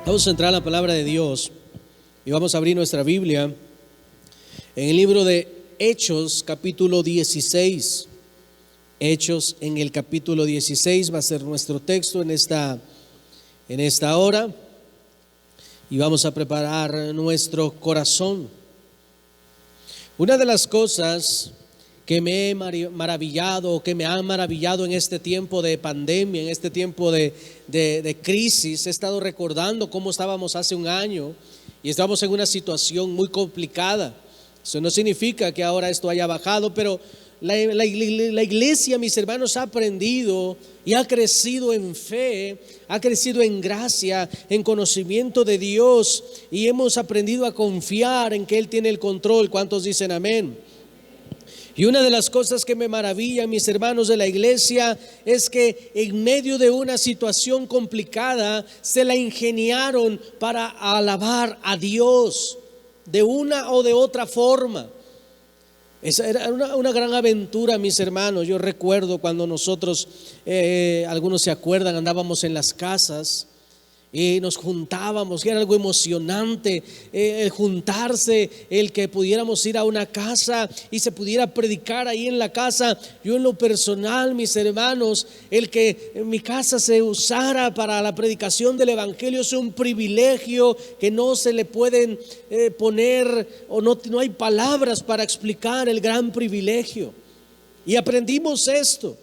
Vamos a entrar a la palabra de Dios y vamos a abrir nuestra Biblia en el libro de Hechos, capítulo 16. Hechos en el capítulo 16 va a ser nuestro texto en esta hora, y vamos a preparar nuestro corazón. Una de las cosas que me he maravillado, que me han maravillado en este tiempo de pandemia, en este tiempo de crisis, he estado recordando cómo estábamos hace un año y estamos en una situación muy complicada. Eso no significa que ahora esto haya bajado, pero la iglesia, mis hermanos, ha aprendido y ha crecido en fe, ha crecido en gracia, en conocimiento de Dios, y hemos aprendido a confiar en que Él tiene el control. ¿Cuántos dicen amén? Y una de las cosas que me maravilla, mis hermanos de la iglesia, es que en medio de una situación complicada se la ingeniaron para alabar a Dios de una o de otra forma. Esa era una gran aventura, mis hermanos. Yo recuerdo cuando nosotros, algunos se acuerdan, andábamos en las casas y nos juntábamos, y era algo emocionante el juntarse, el que pudiéramos ir a una casa y se pudiera predicar ahí en la casa. Yo en lo personal, mis hermanos, el que en mi casa se usara para la predicación del evangelio es un privilegio que no se le pueden poner, o no hay palabras para explicar el gran privilegio. Y aprendimos esto.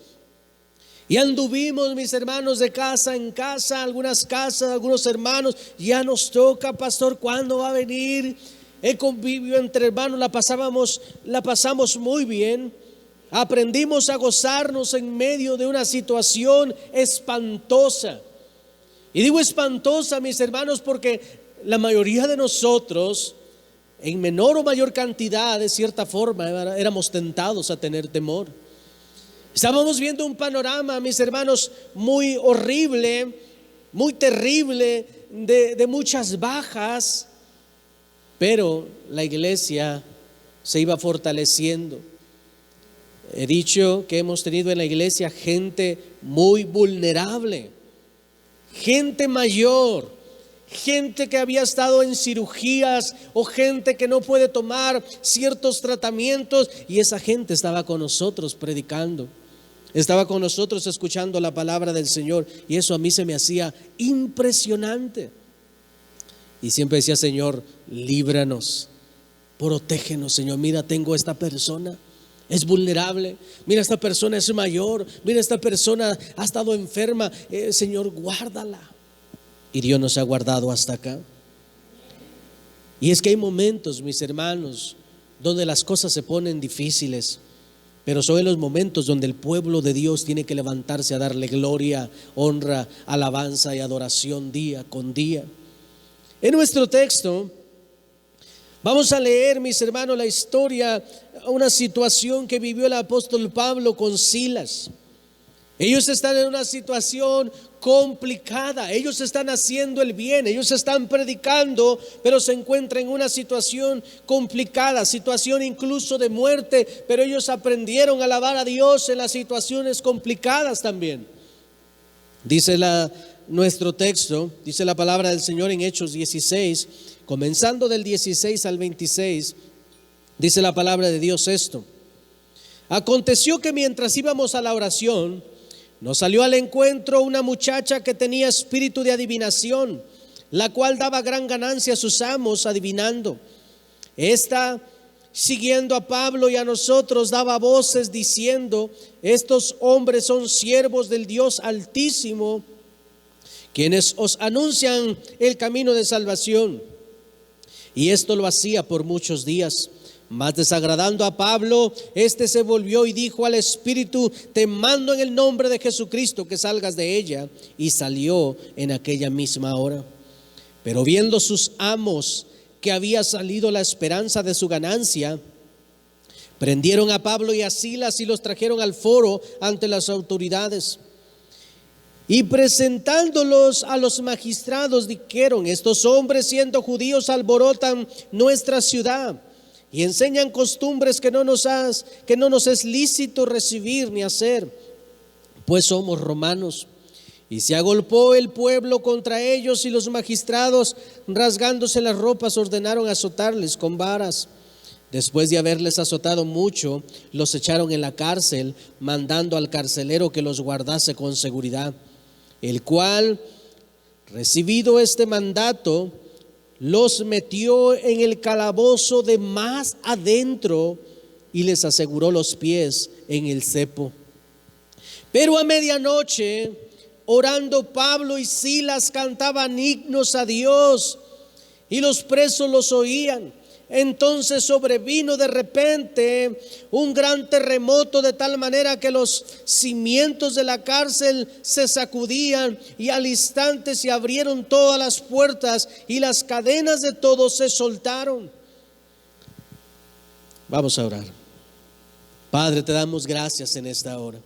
Y anduvimos, mis hermanos, de casa en casa, algunas casas, algunos hermanos, ya nos toca, pastor, ¿cuándo va a venir? El convivio entre hermanos la pasamos muy bien. Aprendimos a gozarnos en medio de una situación espantosa. Y digo espantosa, mis hermanos, porque la mayoría de nosotros, en menor o mayor cantidad, de cierta forma, éramos tentados a tener temor. Estábamos viendo un panorama, mis hermanos, muy horrible, muy terrible, de muchas bajas, pero la iglesia se iba fortaleciendo. He dicho que hemos tenido en la iglesia gente muy vulnerable, gente mayor, gente que había estado en cirugías o gente que no puede tomar ciertos tratamientos, y esa gente estaba con nosotros predicando. Estaba con nosotros escuchando la palabra del Señor, y eso a mí se me hacía impresionante. Y siempre decía: Señor, líbranos, protégenos, Señor. Mira, tengo esta persona, es vulnerable. Mira, esta persona es mayor. Mira, esta persona ha estado enferma. Señor, guárdala. Y Dios nos ha guardado hasta acá. Y es que hay momentos, mis hermanos, donde las cosas se ponen difíciles, pero son en los momentos donde el pueblo de Dios tiene que levantarse a darle gloria, honra, alabanza y adoración día con día. En nuestro texto vamos a leer, mis hermanos, la historia, una situación que vivió el apóstol Pablo con Silas. Ellos están en una situación complicada, ellos están haciendo el bien, ellos están predicando, pero se encuentran en una situación complicada, situación incluso de muerte, pero ellos aprendieron a alabar a Dios en las situaciones complicadas también. Dice nuestro texto, dice la palabra del Señor en Hechos 16, comenzando del 16 al 26, dice la palabra de Dios esto: aconteció que mientras íbamos a la oración, nos salió al encuentro una muchacha que tenía espíritu de adivinación, la cual daba gran ganancia a sus amos adivinando. Esta, siguiendo a Pablo y a nosotros, daba voces diciendo: estos hombres son siervos del Dios Altísimo, quienes os anuncian el camino de salvación. Y esto lo hacía por muchos días. Mas desagradando a Pablo, este se volvió y dijo al espíritu: te mando en el nombre de Jesucristo que salgas de ella. Y salió en aquella misma hora. Pero viendo sus amos que había salido la esperanza de su ganancia, prendieron a Pablo y a Silas y los trajeron al foro ante las autoridades. Y presentándolos a los magistrados, dijeron: estos hombres, siendo judíos, alborotan nuestra ciudad y enseñan costumbres que no nos es lícito recibir ni hacer, pues somos romanos. Y se agolpó el pueblo contra ellos, y los magistrados, rasgándose las ropas, ordenaron azotarles con varas. Después de haberles azotado mucho, los echaron en la cárcel, mandando al carcelero que los guardase con seguridad, el cual, recibido este mandato, los metió en el calabozo de más adentro y les aseguró los pies en el cepo. Pero a medianoche, orando, Pablo y Silas cantaban himnos a Dios, y los presos los oían. Entonces sobrevino de repente un gran terremoto, de tal manera que los cimientos de la cárcel se sacudían, y al instante se abrieron todas las puertas y las cadenas de todos se soltaron. Vamos a orar. Padre, te damos gracias en esta hora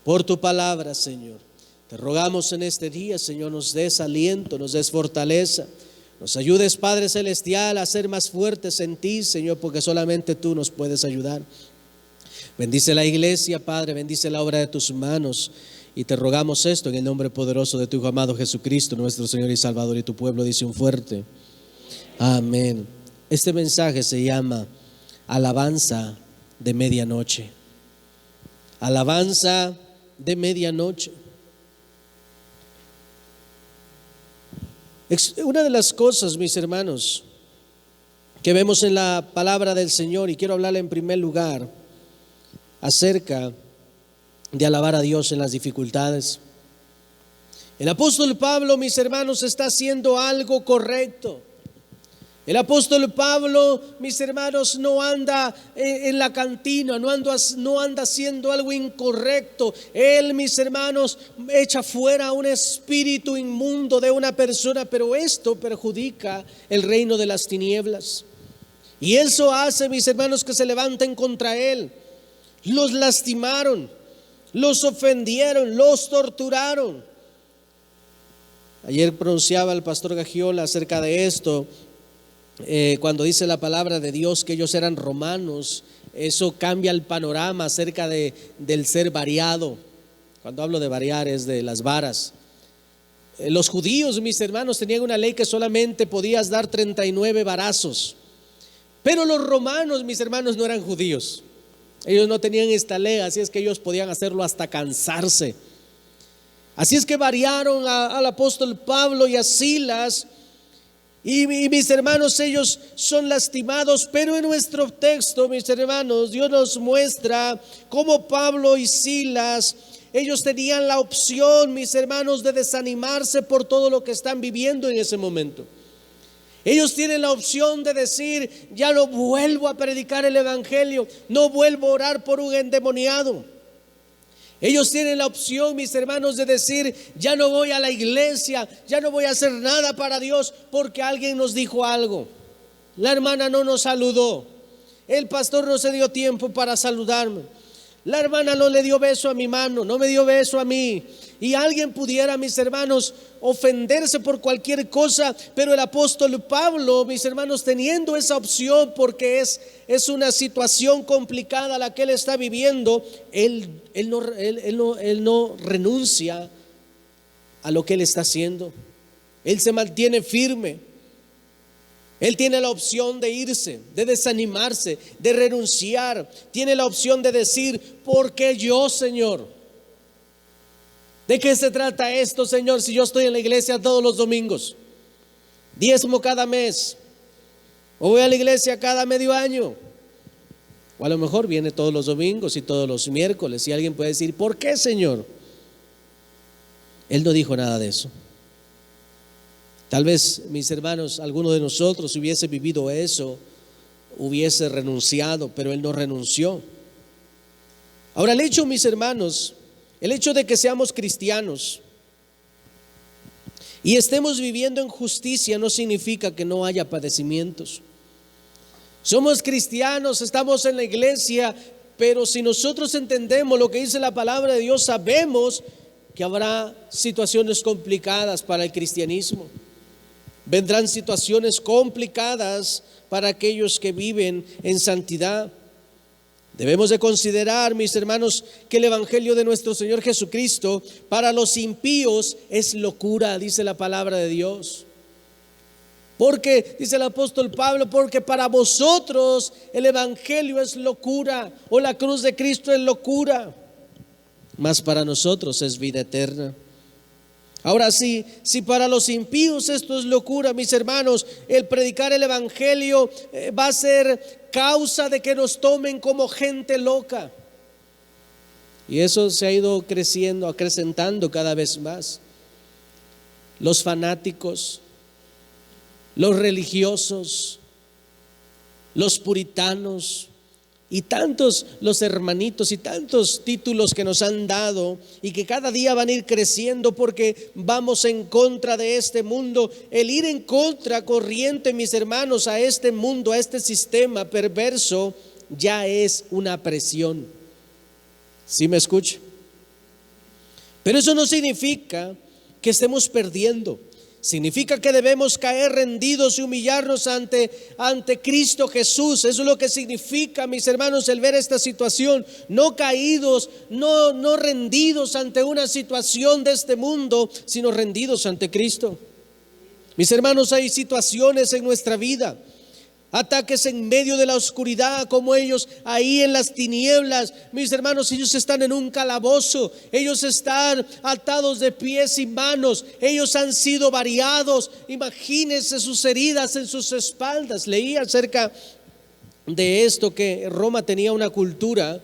por tu palabra, Señor. Te rogamos en este día, Señor, nos des aliento, nos des fortaleza. Nos ayudes, Padre Celestial, a ser más fuertes en ti, Señor, porque solamente tú nos puedes ayudar. Bendice la iglesia, Padre, bendice la obra de tus manos. Y te rogamos esto en el nombre poderoso de tu Hijo amado Jesucristo, nuestro Señor y Salvador. Y tu pueblo dice un fuerte amén. Este mensaje se llama Alabanza de Medianoche. Alabanza de Medianoche. Una de las cosas, mis hermanos, que vemos en la palabra del Señor, y quiero hablarle en primer lugar acerca de alabar a Dios en las dificultades. El apóstol Pablo, mis hermanos, está haciendo algo correcto. El apóstol Pablo, mis hermanos, no anda en la cantina, no anda haciendo algo incorrecto. Él, mis hermanos, echa fuera un espíritu inmundo de una persona, pero esto perjudica el reino de las tinieblas. Y eso hace, mis hermanos, que se levanten contra él. Los lastimaron, los ofendieron, los torturaron. Ayer pronunciaba el pastor Gagiola acerca de esto. Cuando dice la palabra de Dios que ellos eran romanos, eso cambia el panorama acerca del ser variado. Cuando hablo de variar es de las varas. Los judíos, mis hermanos, tenían una ley que solamente podías dar 39 varazos. Pero los romanos, mis hermanos, no eran judíos. Ellos no tenían esta ley, así es que ellos podían hacerlo hasta cansarse. Así es que variaron al apóstol Pablo y a Silas. Y mis hermanos, ellos son lastimados, pero en nuestro texto, mis hermanos, Dios nos muestra cómo Pablo y Silas, ellos tenían la opción, mis hermanos, de desanimarse por todo lo que están viviendo en ese momento. Ellos tienen la opción de decir: ya no vuelvo a predicar el evangelio, no vuelvo a orar por un endemoniado. Ellos tienen la opción, mis hermanos, de decir: ya no voy a la iglesia, ya no voy a hacer nada para Dios porque alguien nos dijo algo. La hermana no nos saludó, el pastor no se dio tiempo para saludarme, la hermana no le dio beso a mi mano, no me dio beso a mí. Y alguien pudiera, mis hermanos, ofenderse por cualquier cosa, pero el apóstol Pablo, mis hermanos, teniendo esa opción, porque es una situación complicada la que él está viviendo, él no renuncia a lo que él está haciendo. Él se mantiene firme. Él tiene la opción de irse, de desanimarse, de renunciar. Tiene la opción de decir: ¿por qué yo, Señor? ¿De qué se trata esto, Señor, si yo estoy en la iglesia todos los domingos? Diezmo cada mes, o voy a la iglesia cada medio año, o a lo mejor viene todos los domingos y todos los miércoles. Y alguien puede decir: ¿por qué, Señor? Él no dijo nada de eso. Tal vez, mis hermanos, alguno de nosotros hubiese vivido eso, hubiese renunciado, pero él no renunció. Ahora, el hecho, mis hermanos, el hecho de que seamos cristianos y estemos viviendo en justicia no significa que no haya padecimientos. Somos cristianos, estamos en la iglesia, pero si nosotros entendemos lo que dice la palabra de Dios, sabemos que habrá situaciones complicadas para el cristianismo. Vendrán situaciones complicadas para aquellos que viven en santidad. Debemos de considerar, mis hermanos, que el evangelio de nuestro Señor Jesucristo para los impíos es locura, dice la palabra de Dios. Porque, dice el apóstol Pablo, porque para vosotros el evangelio es locura, o la cruz de Cristo es locura, mas para nosotros es vida eterna. Ahora sí, si para los impíos esto es locura, mis hermanos, el predicar el evangelio va a ser causa de que nos tomen como gente loca. Y eso se ha ido creciendo, acrecentando cada vez más. Los fanáticos, los religiosos, los puritanos y tantos los hermanitos y tantos títulos que nos han dado y que cada día van a ir creciendo porque vamos en contra de este mundo. El ir en contra corriente, mis hermanos, a este mundo, a este sistema perverso, ya es una presión. ¿Sí me escucha? Pero eso no significa que estemos perdiendo. Significa que debemos caer rendidos y humillarnos ante Cristo Jesús. Eso es lo que significa, mis hermanos, el ver esta situación. No caídos, no rendidos ante una situación de este mundo, sino rendidos ante Cristo. Mis hermanos, hay situaciones en nuestra vida, ataques en medio de la oscuridad, como ellos ahí en las tinieblas. Mis hermanos, ellos están en un calabozo, ellos están atados de pies y manos, ellos han sido variados. Imagínense sus heridas en sus espaldas. Leí acerca de esto, que Roma tenía una cultura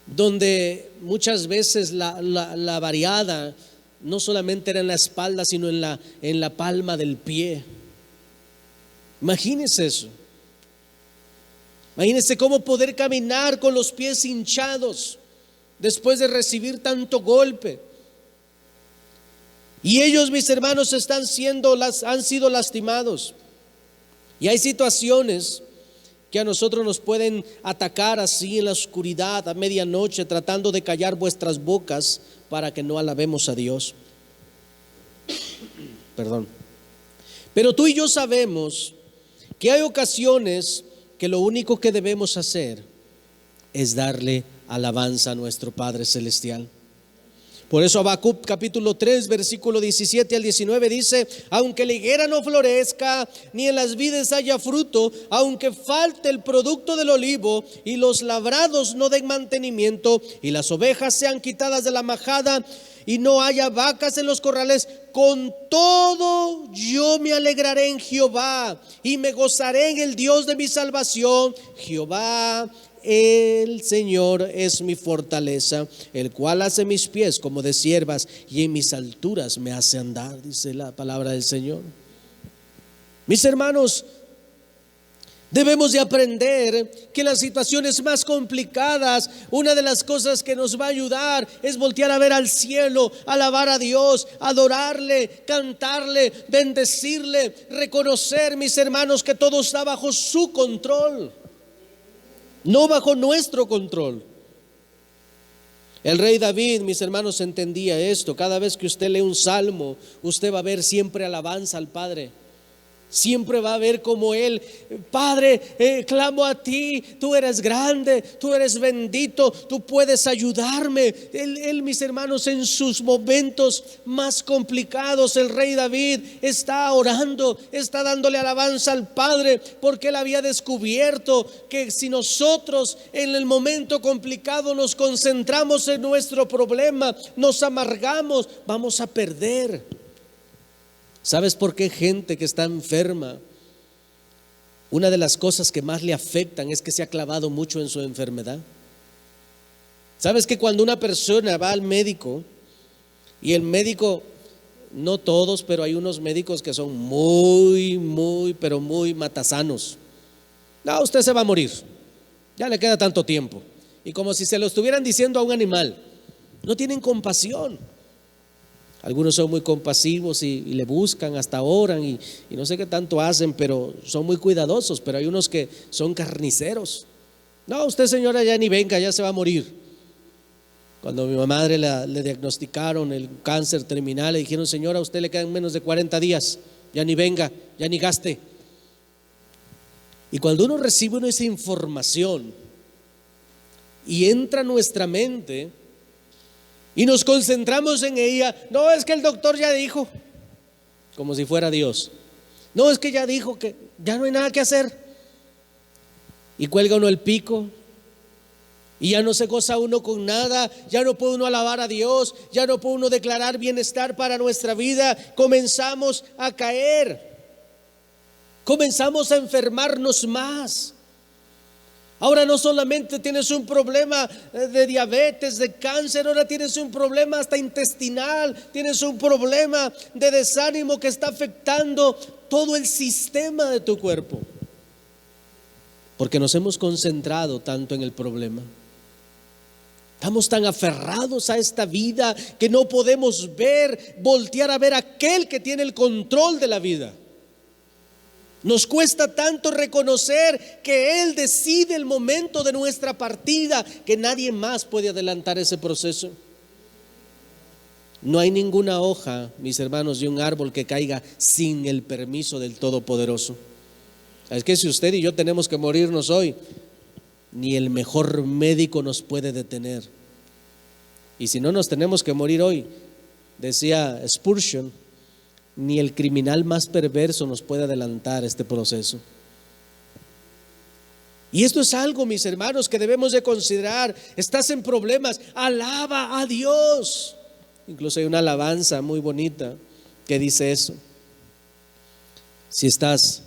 donde muchas veces la variada no solamente era en la espalda, sino en la palma del pie. Imagínense eso. Imagínense cómo poder caminar con los pies hinchados después de recibir tanto golpe. Y ellos, mis hermanos, han sido lastimados. Y hay situaciones que a nosotros nos pueden atacar así en la oscuridad, a medianoche, tratando de callar vuestras bocas para que no alabemos a Dios. Perdón. Pero tú y yo sabemos que hay ocasiones que lo único que debemos hacer es darle alabanza a nuestro Padre Celestial. Por eso Habacuc capítulo 3 versículo 17 al 19 dice: aunque la higuera no florezca, ni en las vides haya fruto, aunque falte el producto del olivo, y los labrados no den mantenimiento, y las ovejas sean quitadas de la majada, y no haya vacas en los corrales, con todo yo me alegraré en Jehová, y me gozaré en el Dios de mi salvación. Jehová el Señor es mi fortaleza, el cual hace mis pies como de ciervas, y en mis alturas me hace andar, dice la palabra del Señor. Mis hermanos, debemos de aprender que en las situaciones más complicadas, una de las cosas que nos va a ayudar es voltear a ver al cielo, alabar a Dios, adorarle, cantarle, bendecirle, reconocer, mis hermanos, que todo está bajo su control, no bajo nuestro control. El rey David, mis hermanos, entendía esto. Cada vez que usted lee un salmo, usted va a ver siempre alabanza al Padre. Siempre va a ver como él: Padre, clamo a ti, tú eres grande, tú eres bendito, tú puedes ayudarme. Él, mis hermanos, en sus momentos más complicados, el rey David está orando, está dándole alabanza al Padre, porque él había descubierto que si nosotros en el momento complicado nos concentramos en nuestro problema, nos amargamos, vamos a perder. ¿Sabes por qué gente que está enferma, una de las cosas que más le afectan es que se ha clavado mucho en su enfermedad? ¿Sabes que cuando una persona va al médico y el médico, no todos, pero hay unos médicos que son pero muy matasanos? No, usted se va a morir, ya le queda tanto tiempo. Y como si se lo estuvieran diciendo a un animal, no tienen compasión. Algunos son muy compasivos y le buscan, hasta oran y no sé qué tanto hacen, pero son muy cuidadosos. Pero hay unos que son carniceros. No, usted, señora, ya ni venga, ya se va a morir. Cuando a mi madre le diagnosticaron el cáncer terminal, le dijeron: señora, a usted le quedan menos de 40 días, ya ni venga, ya ni gaste. Y cuando uno recibe esa información, y entra a nuestra mente y nos concentramos en ella. No, es que el doctor ya dijo, como si fuera Dios. No, es que ya dijo que ya no hay nada que hacer. Y cuelga uno el pico y ya no se goza uno con nada, ya no puede uno alabar a Dios, ya no puede uno declarar bienestar para nuestra vida. Comenzamos a caer, comenzamos a enfermarnos más. Ahora no solamente tienes un problema de diabetes, de cáncer, ahora tienes un problema hasta intestinal, tienes un problema de desánimo que está afectando todo el sistema de tu cuerpo, porque nos hemos concentrado tanto en el problema. Estamos tan aferrados a esta vida que no podemos voltear a ver a aquel que tiene el control de la vida. Nos cuesta tanto reconocer que Él decide el momento de nuestra partida, que nadie más puede adelantar ese proceso. No hay ninguna hoja, mis hermanos, de un árbol que caiga sin el permiso del Todopoderoso. Es que si usted y yo tenemos que morirnos hoy, ni el mejor médico nos puede detener. Y si no nos tenemos que morir hoy, decía Spurgeon, ni el criminal más perverso nos puede adelantar este proceso. Y esto es algo, mis hermanos, que debemos de considerar. Estás en problemas, alaba a Dios. Incluso hay una alabanza muy bonita que dice eso. Si estás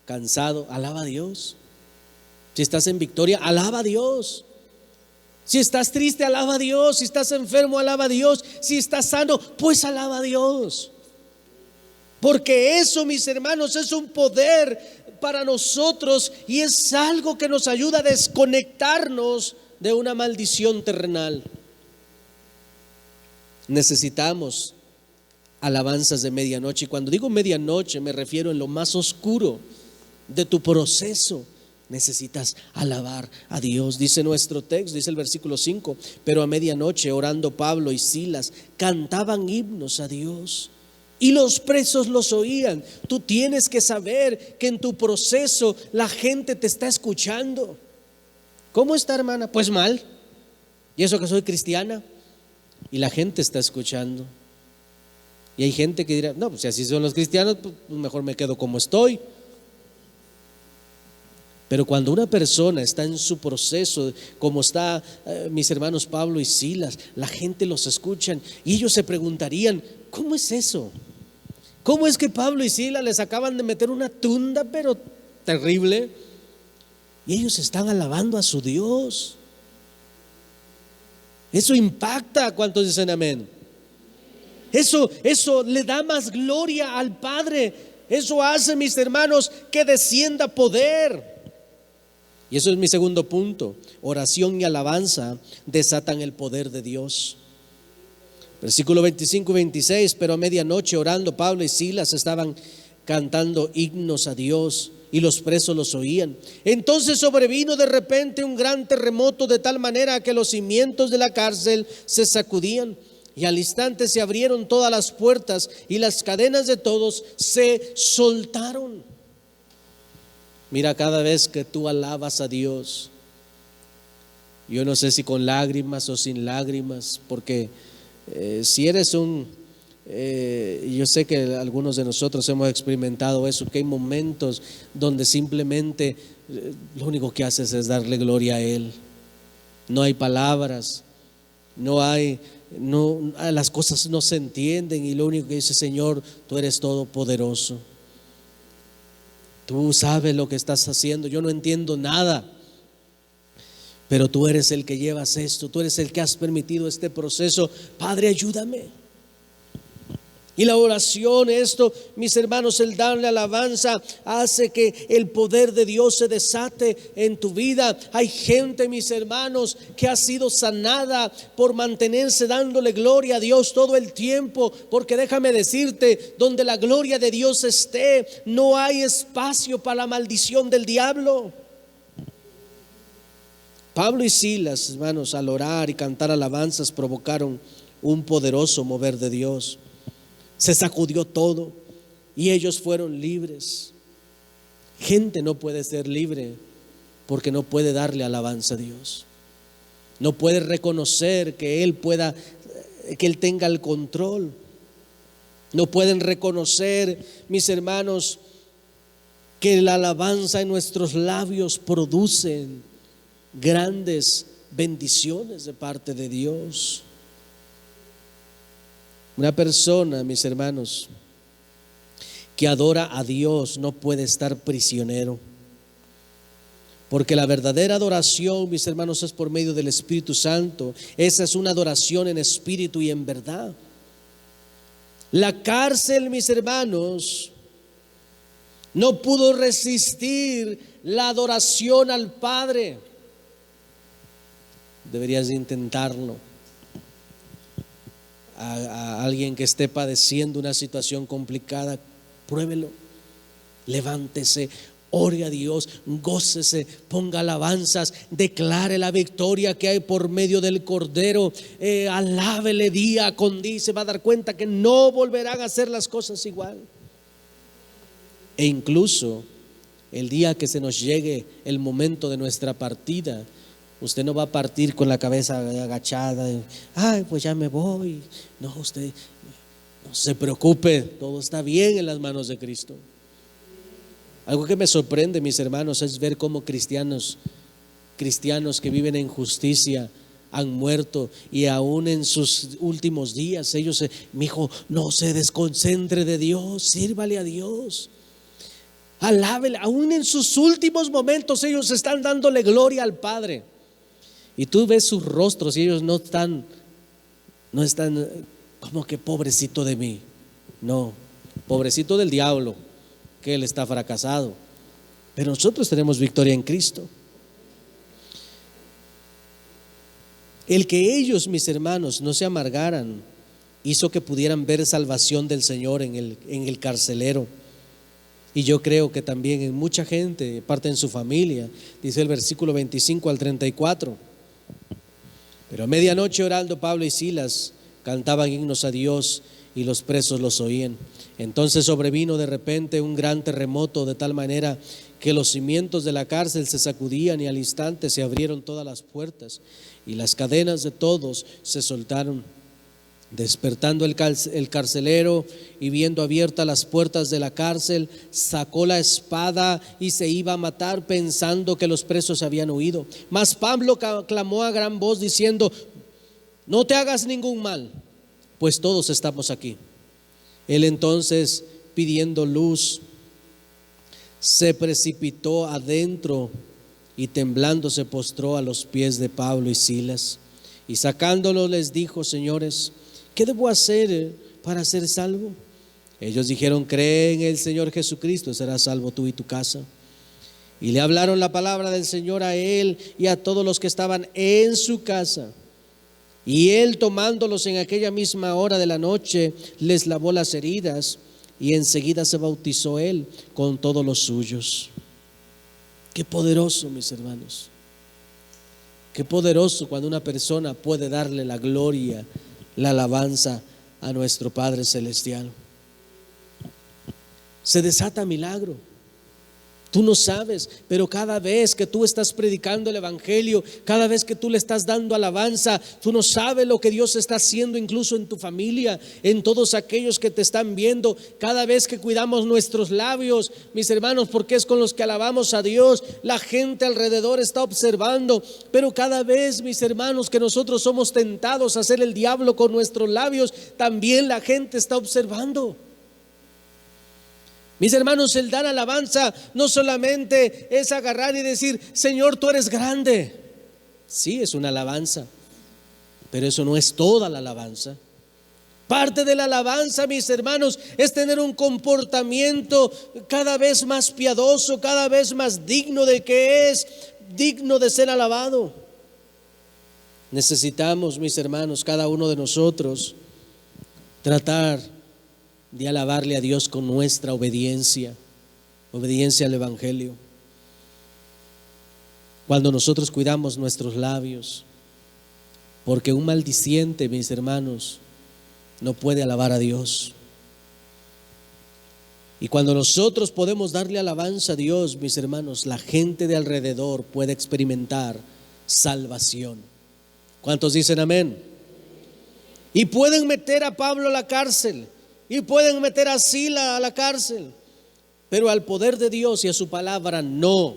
cansado, alaba a Dios. Si estás en victoria, alaba a Dios. Si estás triste, alaba a Dios. Si estás enfermo, alaba a Dios. Si estás sano, pues alaba a Dios. Porque eso, mis hermanos, es un poder para nosotros y es algo que nos ayuda a desconectarnos de una maldición terrenal. Necesitamos alabanzas de medianoche, y cuando digo medianoche me refiero en lo más oscuro de tu proceso. Necesitas alabar a Dios. Dice nuestro texto, dice el versículo 5: pero a medianoche, orando Pablo y Silas, cantaban himnos a Dios y los presos los oían. Tú tienes que saber que en tu proceso la gente te está escuchando. ¿Cómo está, hermana? Pues mal. ¿Y eso que soy cristiana? Y la gente está escuchando. Y hay gente que dirá, no, pues si así son los cristianos, pues mejor me quedo como estoy. Pero cuando una persona está en su proceso, como está mis hermanos Pablo y Silas, la gente los escucha y ellos se preguntarían, ¿cómo es eso? ¿Cómo es que Pablo y Silas les acaban de meter una tunda pero terrible? Y ellos están alabando a su Dios. Eso impacta. ¿Cuántos dicen amén? Eso le da más gloria al Padre. Eso hace, mis hermanos, que descienda poder. Y eso es mi segundo punto. Oración y alabanza desatan el poder de Dios. Versículo 25 y 26: pero a medianoche, orando Pablo y Silas, estaban cantando himnos a Dios y los presos los oían. Entonces sobrevino de repente un gran terremoto, de tal manera que los cimientos de la cárcel se sacudían, y al instante se abrieron todas las puertas y las cadenas de todos se soltaron. Mira, cada vez que tú alabas a Dios, yo no sé si con lágrimas o sin lágrimas, porque si eres yo sé que algunos de nosotros hemos experimentado eso, que hay momentos donde simplemente lo único que haces es darle gloria a Él. No hay palabras, las cosas no se entienden, y lo único que dice: Señor, tú eres todopoderoso. Tú sabes lo que estás haciendo, yo no entiendo nada, pero tú eres el que llevas esto, tú eres el que has permitido este proceso. Padre, ayúdame. Y la oración, esto, mis hermanos, el darle alabanza hace que el poder de Dios se desate en tu vida. Hay gente, mis hermanos, que ha sido sanada por mantenerse dándole gloria a Dios todo el tiempo, porque déjame decirte, donde la gloria de Dios esté, no hay espacio para la maldición del diablo. Pablo y Silas, hermanos, al orar y cantar alabanzas, provocaron un poderoso mover de Dios. Se sacudió todo y ellos fueron libres. Gente no puede ser libre porque no puede darle alabanza a Dios. No puede reconocer que Él tenga el control. No pueden reconocer, mis hermanos, que la alabanza en nuestros labios producen grandes bendiciones de parte de Dios. Una persona, mis hermanos, que adora a Dios no puede estar prisionero, porque la verdadera adoración, mis hermanos, es por medio del Espíritu Santo. Esa es una adoración en espíritu y en verdad. La cárcel, mis hermanos, no pudo resistir la adoración al Padre. Deberías de intentarlo. A alguien que esté padeciendo una situación complicada, pruébelo, levántese, ore a Dios, gócese, ponga alabanzas, declare la victoria que hay por medio del Cordero, alábele día con día, se va a dar cuenta que no volverán a hacer las cosas igual. E incluso el día que se nos llegue el momento de nuestra partida, usted no va a partir con la cabeza agachada, ay, pues ya me voy. No, usted no se preocupe, todo está bien en las manos de Cristo. Algo que me sorprende, mis hermanos, es ver cómo cristianos que viven en justicia han muerto, y aún en sus últimos días ellos, mi hijo, no se desconcentre de Dios, sírvale a Dios, alábele. Aún en sus últimos momentos ellos están dándole gloria al Padre. Y tú ves sus rostros y ellos no están como que pobrecito de mí. No, pobrecito del diablo, que él está fracasado. Pero nosotros tenemos victoria en Cristo. El que ellos, mis hermanos, no se amargaran hizo que pudieran ver salvación del Señor en el carcelero. Y yo creo que también en mucha gente, parte en su familia. Dice el versículo 25 al 34. Pero a medianoche, orando, Pablo y Silas cantaban himnos a Dios, y los presos los oían. Entonces sobrevino de repente un gran terremoto, de tal manera que los cimientos de la cárcel se sacudían, y al instante se abrieron todas las puertas y las cadenas de todos se soltaron. Despertando el carcelero y viendo abiertas las puertas de la cárcel, sacó la espada y se iba a matar, pensando que los presos habían huido. Mas Pablo clamó a gran voz diciendo: no te hagas ningún mal, pues todos estamos aquí. Él entonces, pidiendo luz, se precipitó adentro y temblando se postró a los pies de Pablo y Silas, y sacándolos les dijo: señores, ¿qué debo hacer para ser salvo? Ellos dijeron: cree en el Señor Jesucristo, serás salvo tú y tu casa. Y le hablaron la palabra del Señor a él y a todos los que estaban en su casa. Y él, tomándolos en aquella misma hora de la noche, les lavó las heridas, y enseguida se bautizó él con todos los suyos. Qué poderoso, mis hermanos. Qué poderoso cuando una persona puede darle la gloria, la alabanza a nuestro Padre Celestial. Se desata milagro. Tú no sabes, pero cada vez que tú estás predicando el evangelio, cada vez que tú le estás dando alabanza, tú no sabes lo que Dios está haciendo incluso en tu familia, en todos aquellos que te están viendo. Cada vez que cuidamos nuestros labios, mis hermanos, porque es con los que alabamos a Dios, la gente alrededor está observando. Pero cada vez, mis hermanos, que nosotros somos tentados a hacer el diablo con nuestros labios, también la gente está observando. Mis hermanos, el dar alabanza no solamente es agarrar y decir: Señor, tú eres grande. Sí, es una alabanza, pero eso no es toda la alabanza. Parte de la alabanza, mis hermanos, es tener un comportamiento cada vez más piadoso, cada vez más digno de que es digno de ser alabado. Necesitamos, mis hermanos, cada uno de nosotros tratar de alabarle a Dios con nuestra obediencia al evangelio. Cuando nosotros cuidamos nuestros labios, porque un maldiciente, mis hermanos, no puede alabar a Dios. Y cuando nosotros podemos darle alabanza a Dios, mis hermanos, la gente de alrededor puede experimentar salvación. ¿Cuántos dicen amén? Y pueden meter a Pablo a la cárcel, y pueden meter a Sila a la cárcel, pero al poder de Dios y a su palabra no.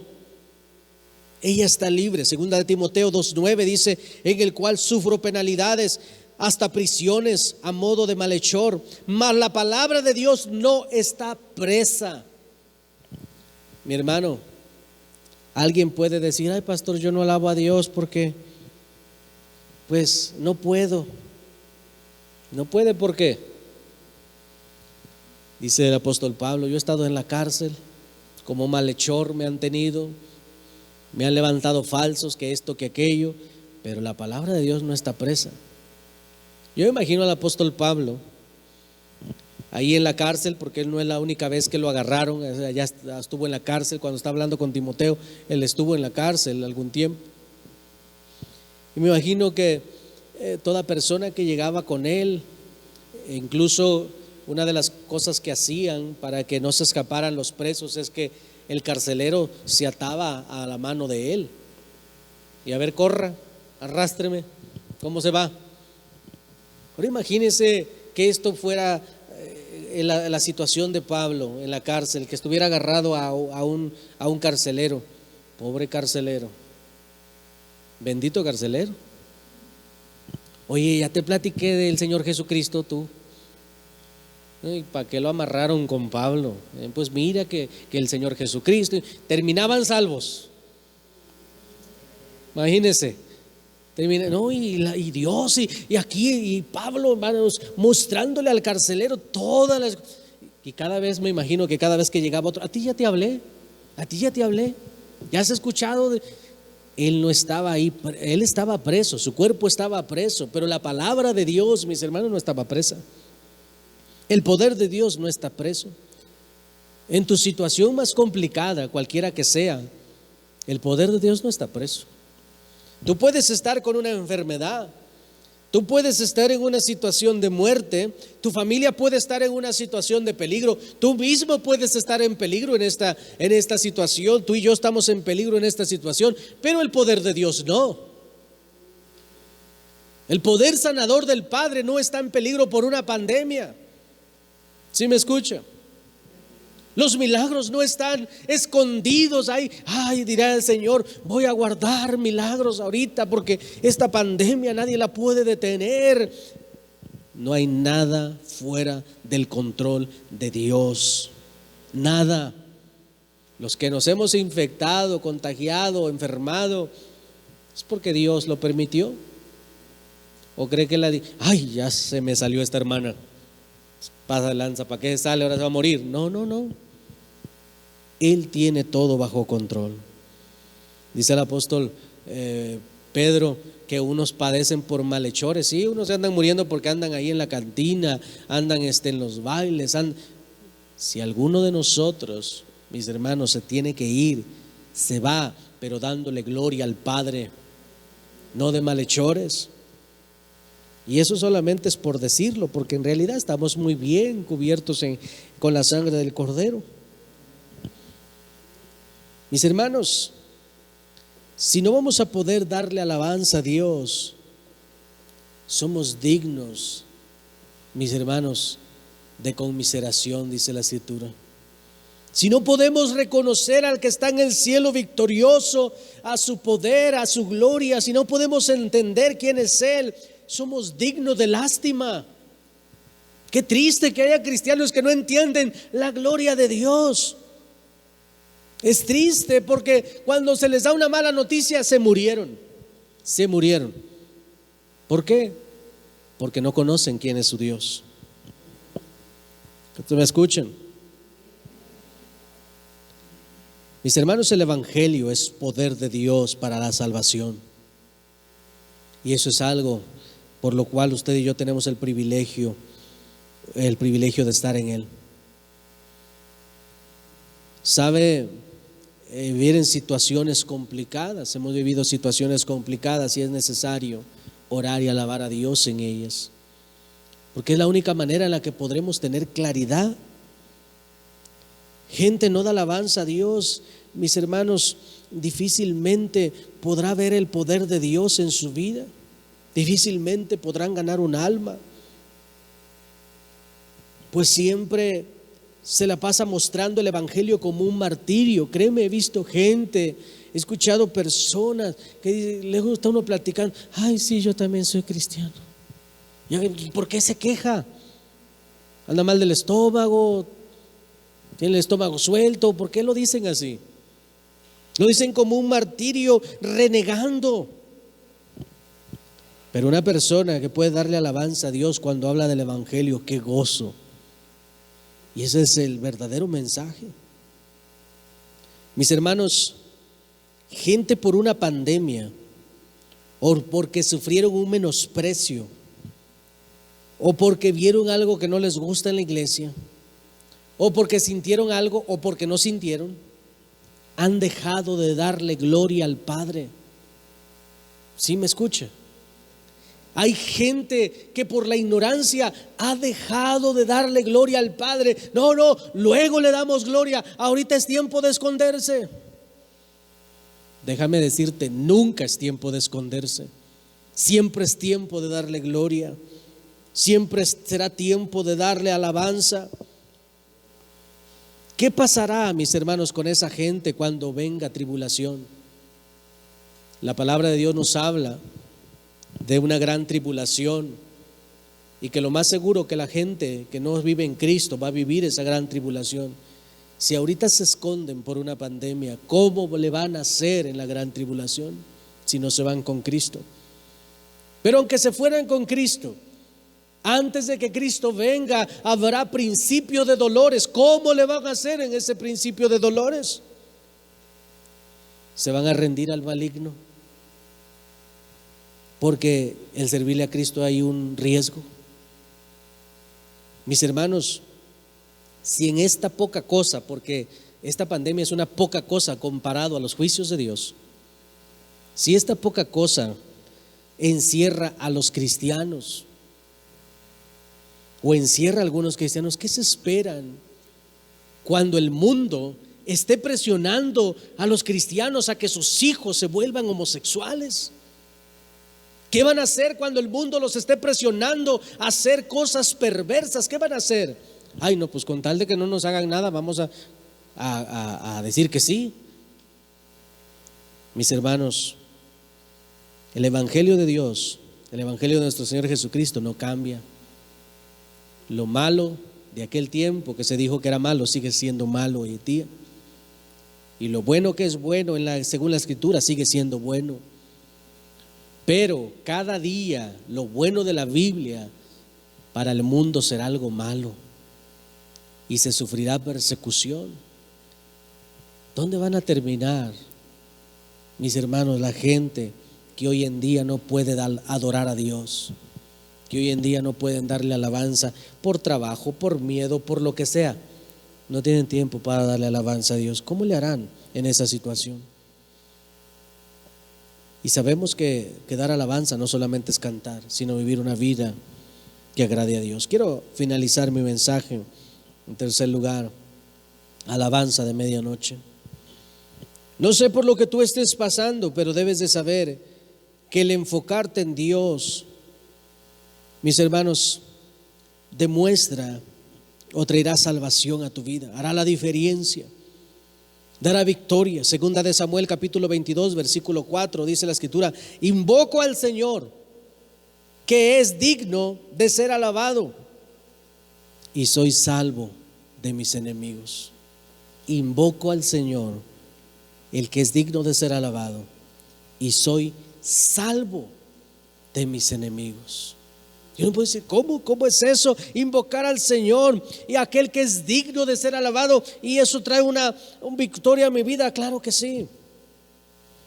Ella está libre. Segunda de Timoteo 2:9 dice: en el cual sufro penalidades, hasta prisiones a modo de malhechor, mas la palabra de Dios no está presa. Mi hermano, alguien puede decir: ay, pastor, yo no alabo a Dios porque pues no puedo. No puede, ¿por qué? Dice el apóstol Pablo: yo he estado en la cárcel como malhechor, me han tenido, me han levantado falsos, que esto, que aquello, pero la palabra de Dios no está presa. Yo imagino al apóstol Pablo ahí en la cárcel, porque él no es la única vez que lo agarraron, ya estuvo en la cárcel. Cuando está hablando con Timoteo, él estuvo en la cárcel algún tiempo. Y me imagino que toda persona que llegaba con él, incluso una de las cosas que hacían para que no se escaparan los presos es que el carcelero se ataba a la mano de él y a ver, corra, arrástreme, ¿cómo se va? Ahora imagínense que esto fuera la situación de Pablo en la cárcel, que estuviera agarrado a un carcelero. Pobre carcelero, bendito carcelero. Oye, ya te platiqué del Señor Jesucristo tú. ¿Y para qué lo amarraron con Pablo? Pues mira que el Señor Jesucristo. Terminaban salvos. Imagínense. No, y Dios, y aquí, y Pablo, hermanos, mostrándole al carcelero todas las. Y cada vez me imagino que cada vez que llegaba otro: a ti ya te hablé, a ti ya te hablé, ya has escuchado. Él no estaba ahí, él estaba preso, su cuerpo estaba preso, pero la palabra de Dios, mis hermanos, no estaba presa. El poder de Dios no está preso. En tu situación más complicada, cualquiera que sea, el poder de Dios no está preso. Tú puedes estar con una enfermedad, tú puedes estar en una situación de muerte, tu familia puede estar en una situación de peligro, tú mismo puedes estar en peligro en esta situación, tú y yo estamos en peligro en esta situación, pero el poder de Dios no. El poder sanador del Padre no está en peligro por una pandemia. ¿Sí me escucha? Los milagros no están escondidos ahí. Ay, dirá el Señor, voy a guardar milagros ahorita porque esta pandemia nadie la puede detener. No hay nada fuera del control de Dios. Nada. Los que nos hemos infectado, contagiado, enfermado, es porque Dios lo permitió. ¿O cree que ay, ya se me salió esta hermana, pasa de lanza, ¿para qué sale? Ahora se va a morir. No. Él tiene todo bajo control. Dice el apóstol Pedro que unos padecen por malhechores. Sí, unos se andan muriendo porque andan ahí en la cantina, andan en los bailes. Si alguno de nosotros, mis hermanos, se tiene que ir, se va, pero dándole gloria al Padre, no de malhechores. Y eso solamente es por decirlo, porque en realidad estamos muy bien cubiertos con la sangre del Cordero. Mis hermanos, si no vamos a poder darle alabanza a Dios, somos dignos, mis hermanos, de conmiseración, dice la Escritura. Si no podemos reconocer al que está en el cielo victorioso, a su poder, a su gloria, si no podemos entender quién es Él, somos dignos de lástima. Qué triste que haya cristianos que no entienden la gloria de Dios. Es triste porque cuando se les da una mala noticia se murieron. ¿Por qué? Porque no conocen quién es su Dios. ¿Ustedes me escuchan? Mis hermanos, el Evangelio es poder de Dios para la salvación. Y eso es algo por lo cual usted y yo tenemos el privilegio de estar en Él. Sabe, vivir en situaciones complicadas, hemos vivido situaciones complicadas y es necesario orar y alabar a Dios en ellas, porque es la única manera en la que podremos tener claridad. Gente no da alabanza a Dios, mis hermanos, difícilmente podrá ver el poder de Dios en su vida. Difícilmente podrán ganar un alma, pues siempre se la pasa mostrando el evangelio como un martirio. Créeme, he visto gente, he escuchado personas que le gusta uno platicando, ay sí, yo también soy cristiano. ¿Y por qué se queja? Anda mal del estómago, tiene el estómago suelto. ¿Por qué lo dicen así? Lo dicen como un martirio, renegando. Pero una persona que puede darle alabanza a Dios cuando habla del evangelio, qué gozo. Y ese es el verdadero mensaje. Mis hermanos, gente por una pandemia, o porque sufrieron un menosprecio, o porque vieron algo que no les gusta en la iglesia, o porque sintieron algo, o porque no sintieron, han dejado de darle gloria al Padre. ¿Sí me escucha? Hay gente que por la ignorancia ha dejado de darle gloria al Padre. No, luego le damos gloria. Ahorita es tiempo de esconderse. Déjame decirte, nunca es tiempo de esconderse. Siempre es tiempo de darle gloria. Siempre será tiempo de darle alabanza. ¿Qué pasará, mis hermanos, con esa gente cuando venga tribulación? La palabra de Dios nos habla de una gran tribulación, y que lo más seguro que la gente que no vive en Cristo va a vivir esa gran tribulación. Si ahorita se esconden por una pandemia, ¿cómo le van a hacer en la gran tribulación si no se van con Cristo? Pero aunque se fueran con Cristo, antes de que Cristo venga, habrá principio de dolores. ¿Cómo le van a hacer en ese principio de dolores? ¿Se van a rendir al maligno? Porque el servirle a Cristo hay un riesgo. Mis hermanos, si en esta poca cosa, porque esta pandemia es una poca cosa comparado a los juicios de Dios, si esta poca cosa encierra a los cristianos, o encierra a algunos cristianos, ¿qué se esperan cuando el mundo esté presionando a los cristianos a que sus hijos se vuelvan homosexuales? ¿Qué van a hacer cuando el mundo los esté presionando a hacer cosas perversas? ¿Qué van a hacer? Ay, no, pues con tal de que no nos hagan nada, vamos a decir que sí. Mis hermanos, el evangelio de Dios, el evangelio de nuestro Señor Jesucristo no cambia. Lo malo de aquel tiempo que se dijo que era malo sigue siendo malo hoy en día, y lo bueno que es bueno según la Escritura sigue siendo bueno. Pero cada día lo bueno de la Biblia para el mundo será algo malo, y se sufrirá persecución. ¿Dónde van a terminar, mis hermanos, la gente que hoy en día no puede adorar a Dios, que hoy en día no pueden darle alabanza por trabajo, por miedo, por lo que sea? No tienen tiempo para darle alabanza a Dios. ¿Cómo le harán en esa situación? Y sabemos que dar alabanza no solamente es cantar, sino vivir una vida que agrade a Dios. Quiero finalizar mi mensaje en tercer lugar, alabanza de medianoche. No sé por lo que tú estés pasando, pero debes de saber que el enfocarte en Dios, mis hermanos, demuestra o traerá salvación a tu vida, hará la diferencia, dará victoria. Segunda de Samuel capítulo 22 versículo 4 dice la Escritura: invoco al Señor, que es digno de ser alabado, y soy salvo de mis enemigos. Invoco al Señor, el que es digno de ser alabado, y soy salvo de mis enemigos. Yo no puedo decir, ¿cómo es eso? Invocar al Señor y aquel que es digno de ser alabado, y eso trae una victoria a mi vida. Claro que sí.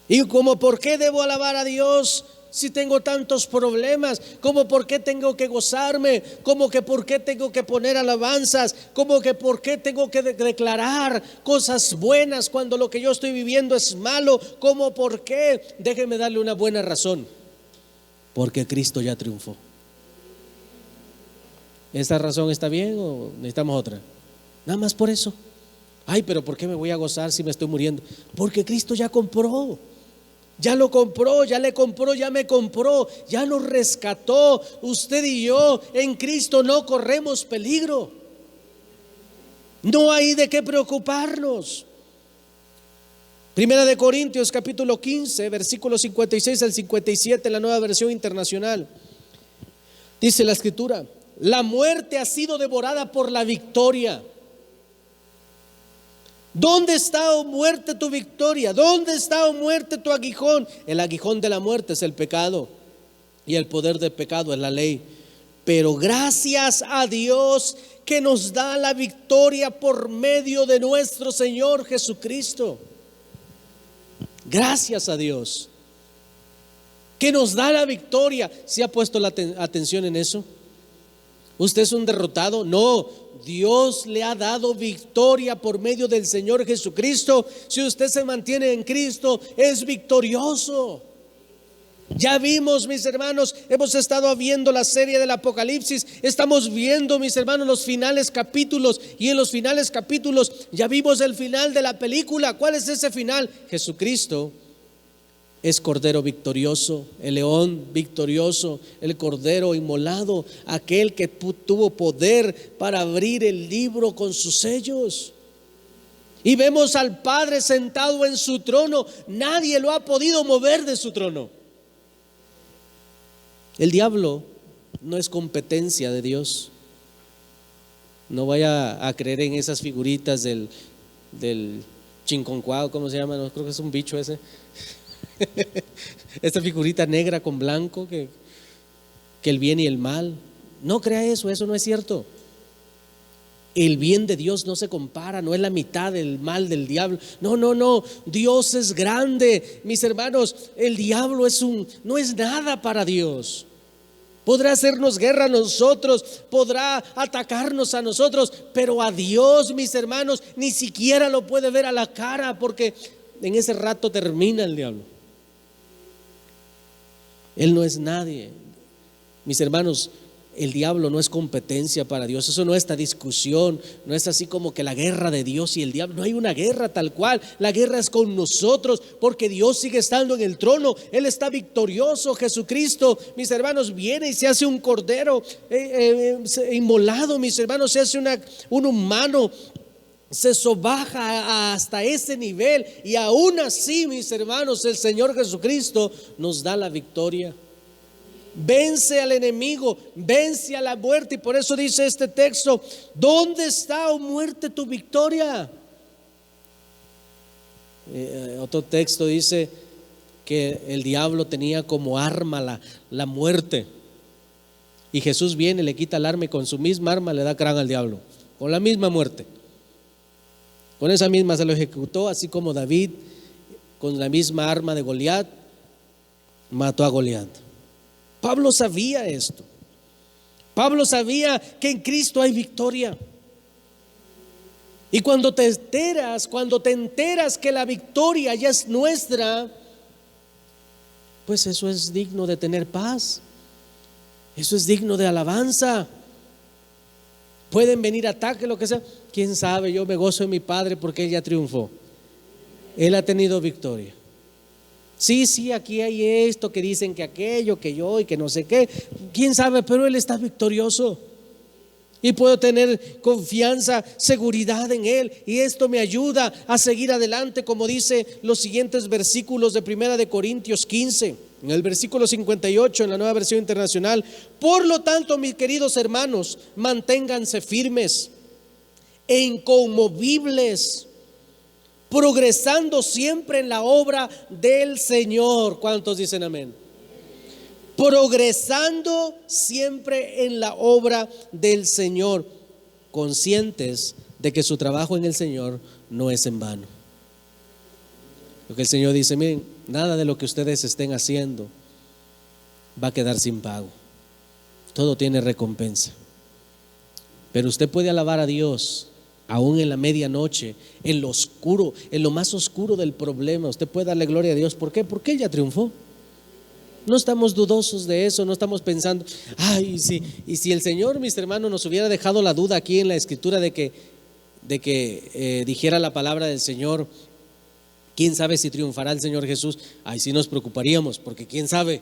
Y como, ¿por qué debo alabar a Dios si tengo tantos problemas? Como, ¿por qué tengo que gozarme? Como que, ¿por qué tengo que poner alabanzas? Como que, ¿por qué tengo que declarar cosas buenas cuando lo que yo estoy viviendo es malo? Como, ¿por qué? Déjeme darle una buena razón: porque Cristo ya triunfó. ¿Esta razón está bien o necesitamos otra? Nada más por eso. Ay, pero ¿por qué me voy a gozar si me estoy muriendo? Porque Cristo ya compró. Ya lo compró, ya le compró, ya me compró, ya nos rescató. Usted y yo en Cristo no corremos peligro. No hay de qué preocuparnos. Primera de Corintios capítulo 15, versículos 56 al 57, la Nueva Versión Internacional. Dice la Escritura: la muerte ha sido devorada por la victoria. ¿Dónde está, oh muerte, tu victoria? ¿Dónde está, oh muerte, tu aguijón? El aguijón de la muerte es el pecado, y el poder del pecado es la ley. Pero gracias a Dios que nos da la victoria por medio de nuestro Señor Jesucristo. Gracias a Dios que nos da la victoria. ¿Se ha puesto la atención en eso? ¿Usted es un derrotado? No, Dios le ha dado victoria por medio del Señor Jesucristo. Si usted se mantiene en Cristo, es victorioso. Ya vimos, mis hermanos, hemos estado viendo la serie del Apocalipsis. Estamos viendo, mis hermanos, los finales capítulos. Y en los finales capítulos ya vimos el final de la película. ¿Cuál es ese final? Jesucristo es Cordero victorioso, el león victorioso, el Cordero inmolado, aquel que tuvo poder para abrir el libro con sus sellos. Y vemos al Padre sentado en su trono. Nadie lo ha podido mover de su trono. El diablo no es competencia de Dios. No vaya a creer en esas figuritas del chinconcuao, ¿cómo se llama? No, creo que es un bicho ese. Esta figurita negra con blanco que el bien y el mal. No crea eso, eso no es cierto. El bien de Dios no se compara, no es la mitad del mal del diablo. No, Dios es grande, mis hermanos. El diablo no es nada para Dios. Podrá hacernos guerra a nosotros, podrá atacarnos a nosotros, pero a Dios, mis hermanos, ni siquiera lo puede ver a la cara, porque en ese rato termina el diablo. Él no es nadie. Mis hermanos, el diablo no es competencia para Dios. Eso no es esta discusión. No es así como que la guerra de Dios y el diablo. No hay una guerra tal cual. La guerra es con nosotros, porque Dios sigue estando en el trono. Él está victorioso. Jesucristo, mis hermanos, viene y se hace un cordero inmolado. Mis hermanos, se hace un humano. Se sobaja hasta ese nivel, y aún así, mis hermanos, el Señor Jesucristo nos da la victoria. Vence al enemigo, vence a la muerte. Y por eso dice este texto: ¿dónde está, oh muerte, tu victoria? Otro texto dice que el diablo tenía como arma la muerte, y Jesús viene, le quita el arma y con su misma arma le da crán al diablo, con la misma muerte. Con esa misma se lo ejecutó, así como David con la misma arma de Goliat mató a Goliat. Pablo sabía esto. Pablo sabía que en Cristo hay victoria. Y cuando te enteras que la victoria ya es nuestra, pues eso es digno de tener paz. Eso es digno de alabanza. Pueden venir ataques, lo que sea. Quién sabe, yo me gozo en mi Padre porque Él ya triunfó. Él ha tenido victoria. Sí, aquí hay esto que dicen que aquello, que yo y que no sé qué. Quién sabe, pero Él está victorioso. Y puedo tener confianza, seguridad en Él. Y esto me ayuda a seguir adelante, como dice los siguientes versículos de Primera de Corintios 15. En el versículo 58, en la Nueva Versión Internacional: por lo tanto, mis queridos hermanos, manténganse firmes e inconmovibles, progresando siempre en la obra del Señor. ¿Cuántos dicen amén? Progresando siempre en la obra del Señor, conscientes de que su trabajo en el Señor no es en vano. Porque el Señor dice: miren, nada de lo que ustedes estén haciendo va a quedar sin pago. Todo tiene recompensa. Pero usted puede alabar a Dios aún en la medianoche, en lo oscuro, en lo más oscuro del problema. Usted puede darle gloria a Dios. ¿Por qué? Porque Él ya triunfó. No estamos dudosos de eso, no estamos pensando, ay, sí. Y si el Señor, mis hermanos, nos hubiera dejado la duda aquí en la Escritura de que dijera la palabra del Señor: ¿Quién sabe si triunfará el Señor Jesús? Ahí sí nos preocuparíamos, porque quién sabe.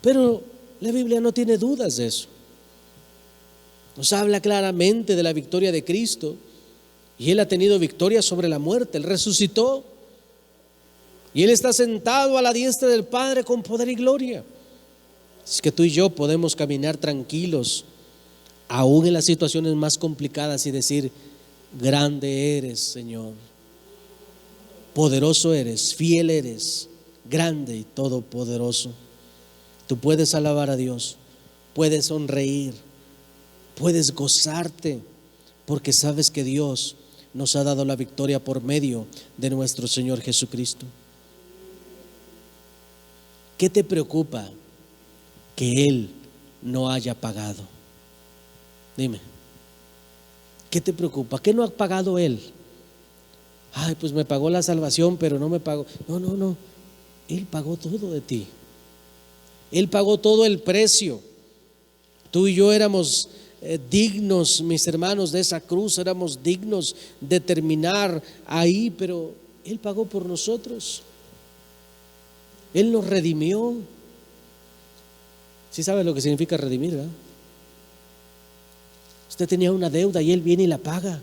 Pero la Biblia no tiene dudas de eso. Nos habla claramente de la victoria de Cristo, y Él ha tenido victoria sobre la muerte. Él resucitó y Él está sentado a la diestra del Padre con poder y gloria. Es que tú y yo podemos caminar tranquilos aún en las situaciones más complicadas y decir: grande eres, Señor, poderoso eres, fiel eres, grande y todopoderoso. Tú puedes alabar a Dios, puedes sonreír, puedes gozarte, porque sabes que Dios nos ha dado la victoria por medio de nuestro Señor Jesucristo. ¿Qué te preocupa que Él no haya pagado? Dime, ¿qué te preocupa? ¿Qué no ha pagado Él? Ay, pues me pagó la salvación, pero no me pagó. No, Él pagó todo de ti. Él pagó todo el precio. Tú y yo éramos dignos, mis hermanos, de esa cruz, éramos dignos de terminar ahí, pero Él pagó por nosotros. Él nos redimió. ¿Sí sabe lo que significa redimir, verdad? Usted tenía una deuda y Él viene y la paga.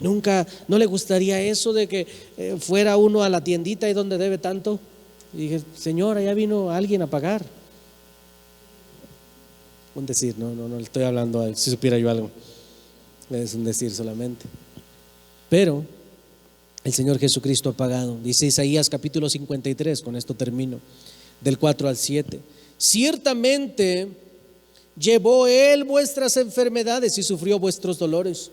Nunca, ¿no le gustaría eso de que fuera uno a la tiendita y donde debe tanto? Y dije: señora, ya vino alguien a pagar. Un decir, no estoy hablando, si supiera yo algo, es un decir solamente. Pero el Señor Jesucristo ha pagado. Dice Isaías capítulo 53, con esto termino, del 4 al 7. Ciertamente llevó Él vuestras enfermedades y sufrió vuestros dolores,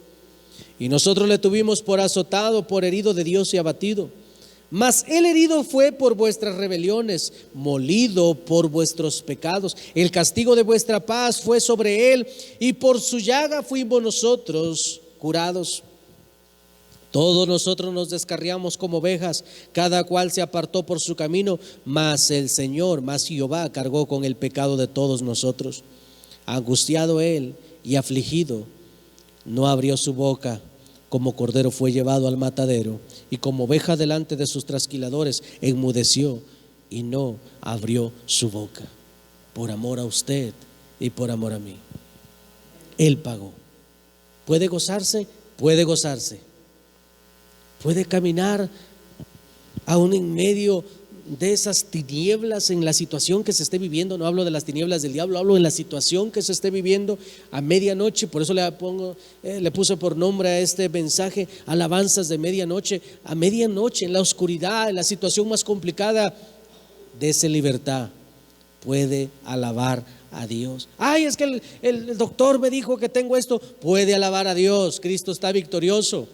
y nosotros le tuvimos por azotado, por herido de Dios y abatido. Mas Él herido fue por vuestras rebeliones, molido por vuestros pecados. El castigo de vuestra paz fue sobre Él, y por su llaga fuimos nosotros curados. Todos nosotros nos descarriamos como ovejas, cada cual se apartó por su camino, mas el Señor, mas Jehová, cargó con el pecado de todos nosotros. Angustiado Él y afligido, no abrió su boca. Como cordero fue llevado al matadero, y como oveja delante de sus trasquiladores enmudeció y no abrió su boca. Por amor a usted y por amor a mí, Él pagó. ¿Puede gozarse? Puede gozarse. Puede caminar aún en medio de esas tinieblas en la situación que se esté viviendo. No hablo de las tinieblas del diablo, hablo de la situación que se esté viviendo a medianoche. Por eso le puse por nombre a este mensaje: alabanzas de medianoche. A medianoche, en la oscuridad, en la situación más complicada, dese libertad. Puede alabar a Dios. Ay, es que el doctor me dijo que tengo esto. Puede alabar a Dios. Cristo está victorioso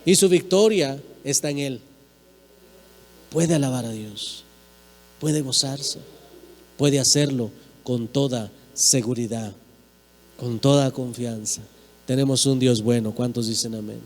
y su victoria está en Él. Puede alabar a Dios, puede gozarse, puede hacerlo con toda seguridad, con toda confianza. Tenemos un Dios bueno. ¿Cuántos dicen amén?